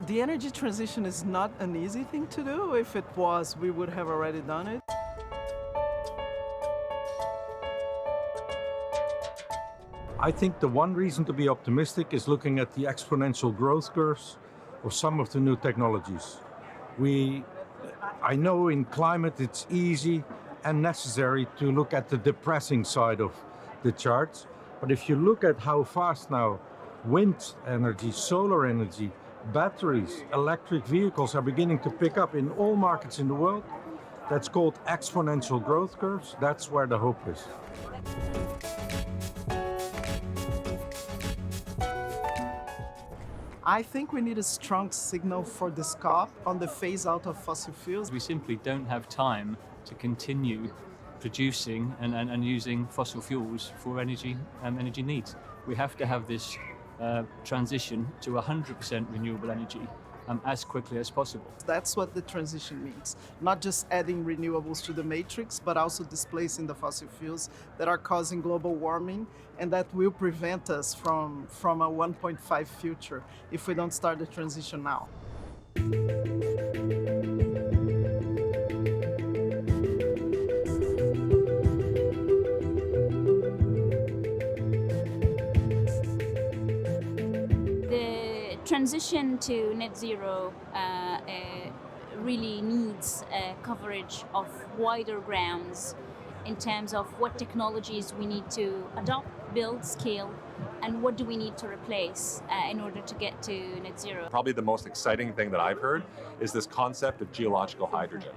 The energy transition is not an easy thing to do. If it was, we would have already done it. I think the one reason to be optimistic is looking at the exponential growth curves of some of the new technologies. I know in climate it's easy and necessary to look at the depressing side of the charts, but if you look at how fast now wind energy, solar energy, batteries, electric vehicles are beginning to pick up in all markets in the world, that's called exponential growth curves. That's where the hope is. I think we need a strong signal for this COP on the phase out of fossil fuels. We simply don't have time to continue producing and using fossil fuels for energy needs. We have to have this transition to 100% renewable energy as quickly as possible. That's what the transition means. Not just adding renewables to the matrix, but also displacing the fossil fuels that are causing global warming and that will prevent us from a 1.5 future if we don't start the transition now. Transition to net zero really needs coverage of wider grounds in terms of what technologies we need to adopt, build, scale, and what do we need to replace in order to get to net zero. Probably the most exciting thing that I've heard is this concept of geological hydrogen.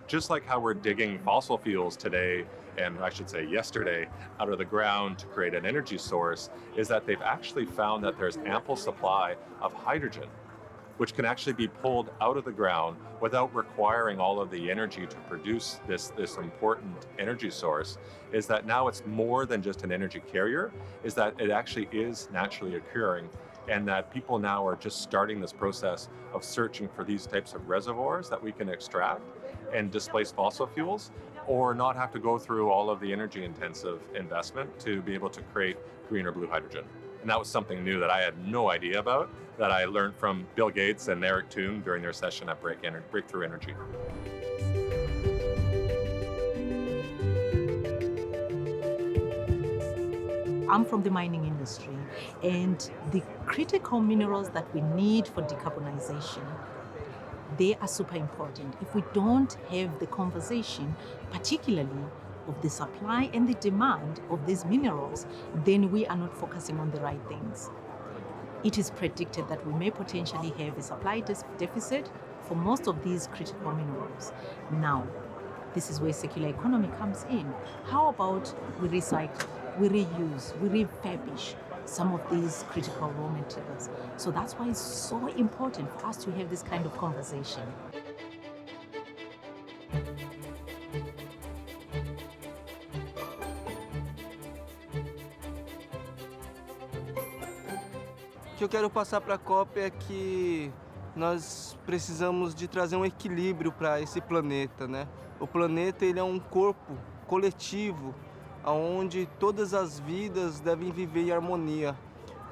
Just like how we're digging fossil fuels today, and I should say yesterday, out of the ground to create an energy source, is that they've actually found that there's ample supply of hydrogen, which can actually be pulled out of the ground without requiring all of the energy to produce this important energy source, is that now it's more than just an energy carrier, is that it actually is naturally occurring, and that people now are just starting this process of searching for these types of reservoirs that we can extract and displace fossil fuels, or not have to go through all of the energy intensive investment to be able to create green or blue hydrogen. And that was something new that I had no idea about, that I learned from Bill Gates and Eric Toon during their session at Breakthrough Energy. I'm from the mining industry, and the critical minerals that we need for decarbonization, they are super important. If we don't have the conversation, particularly of the supply and the demand of these minerals, then we are not focusing on the right things. It is predicted that we may potentially have a supply deficit for most of these critical minerals. Now, this is where circular economy comes in. How about we recycle, we reuse, we refurbish some of these critical raw materials? So that's why it's so important for us to have this kind of conversation. O que eu quero passar para a COP é que nós precisamos de trazer um equilíbrio para esse planeta, né? O planeta, ele é um corpo coletivo, onde todas as vidas devem viver em harmonia.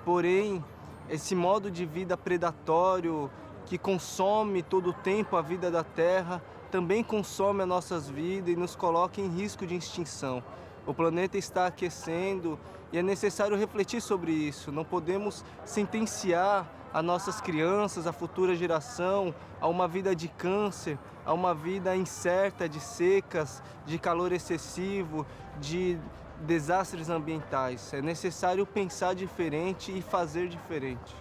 Porém, esse modo de vida predatório que consome todo o tempo a vida da Terra também consome as nossas vidas e nos coloca em risco de extinção. O planeta está aquecendo e é necessário refletir sobre isso. Não podemos sentenciar as nossas crianças, a futura geração, a uma vida de câncer, a uma vida incerta, de secas, de calor excessivo, de desastres ambientais. É necessário pensar diferente e fazer diferente.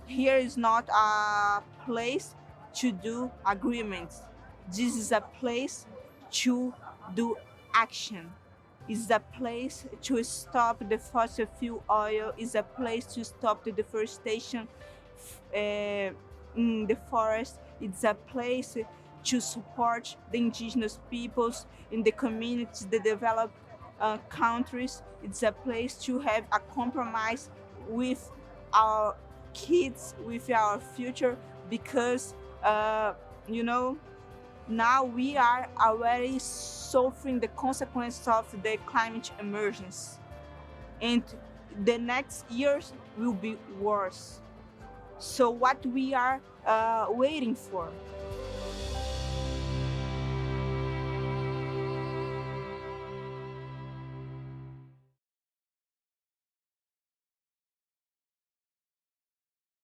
Here is not a place to do agreements. This is a place to do action. It's a place to stop the fossil fuel oil. It's a place to stop the deforestation in the forest. It's a place to support the indigenous peoples in the communities, the developed countries. It's a place to have a compromise with our kids, with our future, because now we are already suffering the consequences of the climate emergency, and the next years will be worse. So what we are waiting for.